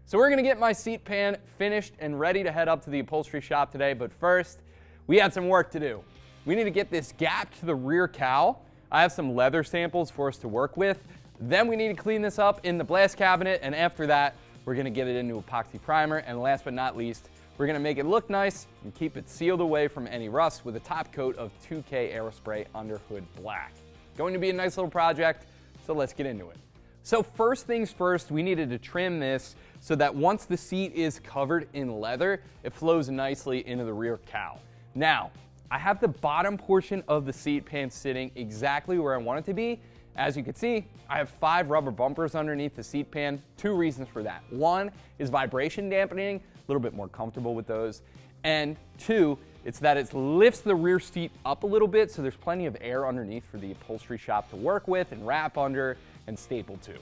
So we're going to get my seat pan finished and ready to head up to the upholstery shop today, but first, we had some work to do. We need to get this gap to the rear cowl. I have some leather samples for us to work with. Then we need to clean this up in the blast cabinet, and after that, we're going to get it into epoxy primer, and last but not least, we're going to make it look nice and keep it sealed away from any rust with a top coat of 2K Aerospray Underhood Black. Going to be a nice little project, so let's get into it. So first things first, we needed to trim this so that once the seat is covered in leather, it flows nicely into the rear cowl. Now, I have the bottom portion of the seat pan sitting exactly where I want it to be. As you can see, I have 5 rubber bumpers underneath the seat pan. 2 reasons for that. 1 is vibration dampening, a little bit more comfortable with those. And 2, it's that it lifts the rear seat up a little bit so there's plenty of air underneath for the upholstery shop to work with and wrap under and staple to.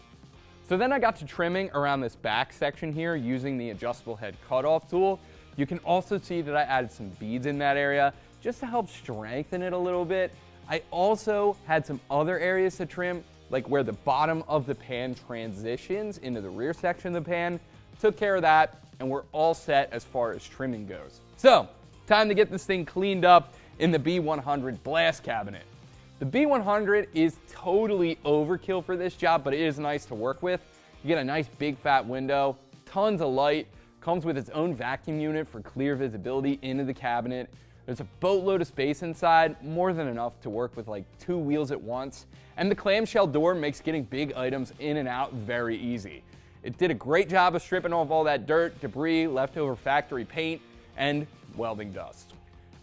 So then I got to trimming around this back section here using the adjustable head cutoff tool. You can also see that I added some beads in that area just to help strengthen it a little bit. I also had some other areas to trim, like where the bottom of the pan transitions into the rear section of the pan. Took care of that, and we're all set as far as trimming goes. So, time to get this thing cleaned up in the B100 blast cabinet. The B100 is totally overkill for this job, but it is nice to work with. You get a nice big fat window, tons of light, comes with its own vacuum unit for clear visibility into the cabinet. There's a boatload of space inside, more than enough to work with like 2 wheels at once. And the clamshell door makes getting big items in and out very easy. It did a great job of stripping off all that dirt, debris, leftover factory paint, and welding dust.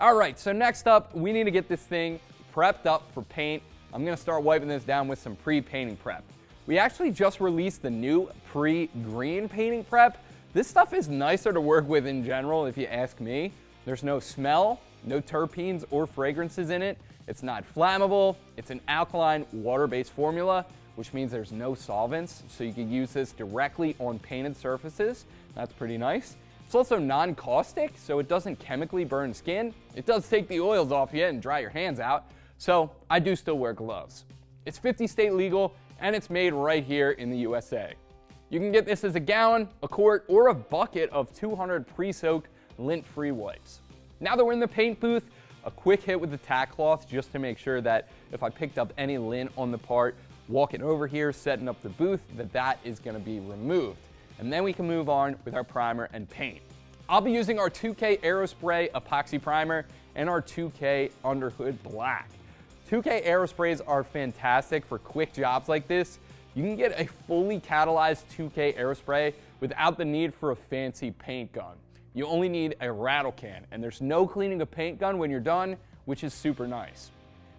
All right, so next up, we need to get this thing prepped up for paint. I'm gonna start wiping this down with some pre-painting prep. We actually just released the new pre-green painting prep. This stuff is nicer to work with in general, if you ask me. There's no smell, no terpenes or fragrances in it. It's not flammable. It's an alkaline water-based formula, which means there's no solvents, so you can use this directly on painted surfaces. That's pretty nice. It's also non-caustic, so it doesn't chemically burn skin. It does take the oils off you and dry your hands out, so I do still wear gloves. It's 50 state legal, and it's made right here in the USA. You can get this as a gallon, a quart, or a bucket of 200 pre-soaked lint-free wipes. Now that we're in the paint booth, a quick hit with the tack cloth just to make sure that if I picked up any lint on the part, walking over here, setting up the booth, that is gonna be removed. And then we can move on with our primer and paint. I'll be using our 2K Aerospray Epoxy Primer and our 2K Underhood Black. 2K Aerosprays are fantastic for quick jobs like this. You can get a fully catalyzed 2K Aerospray without the need for a fancy paint gun. You only need a rattle can, and there's no cleaning a paint gun when you're done, which is super nice.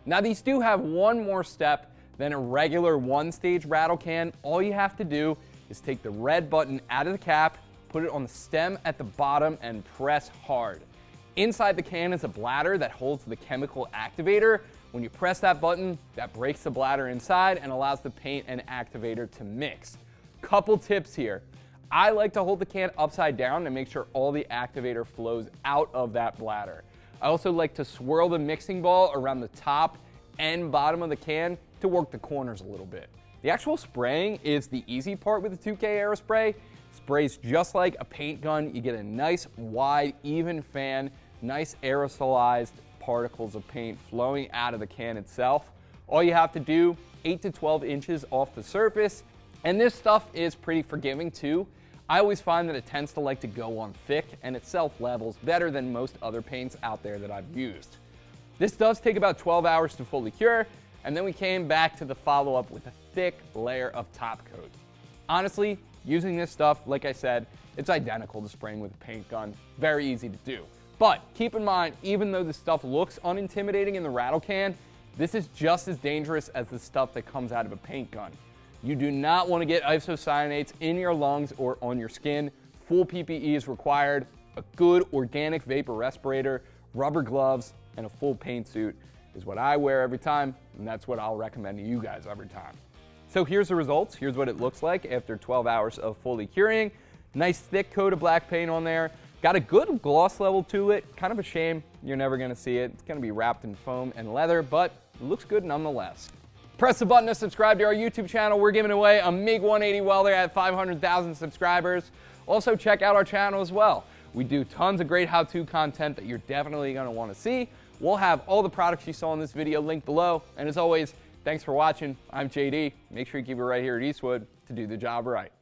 Now these do have one more step than a regular one-stage rattle can. All you have to do is take the red button out of the cap, put it on the stem at the bottom, and press hard. Inside the can is a bladder that holds the chemical activator. When you press that button, that breaks the bladder inside and allows the paint and activator to mix. Couple tips here. I like to hold the can upside down to make sure all the activator flows out of that bladder. I also like to swirl the mixing ball around the top and bottom of the can to work the corners a little bit. The actual spraying is the easy part with the 2K Aerospray. It sprays just like a paint gun. You get a nice, wide, even fan, nice aerosolized particles of paint flowing out of the can itself. All you have to do, 8 to 12 inches off the surface, and this stuff is pretty forgiving too. I always find that it tends to like to go on thick, and it self-levels better than most other paints out there that I've used. This does take about 12 hours to fully cure, and then we came back to the follow-up with a thick layer of top coat. Honestly, using this stuff, like I said, it's identical to spraying with a paint gun. Very easy to do. But keep in mind, even though this stuff looks unintimidating in the rattle can, this is just as dangerous as the stuff that comes out of a paint gun. You do not want to get isocyanates in your lungs or on your skin. Full PPE is required, a good organic vapor respirator, rubber gloves, and a full paint suit is what I wear every time, and that's what I'll recommend to you guys every time. So here's the results. Here's what it looks like after 12 hours of fully curing. Nice thick coat of black paint on there. Got a good gloss level to it. Kind of a shame you're never gonna see it. It's gonna be wrapped in foam and leather, but it looks good nonetheless. Press the button to subscribe to our YouTube channel. We're giving away a MiG 180 welder at 500,000 subscribers. Also, check out our channel as well. We do tons of great how-to content that you're definitely going to want to see. We'll have all the products you saw in this video linked below. And as always, thanks for watching. I'm JD. Make sure you keep it right here at Eastwood to do the job right.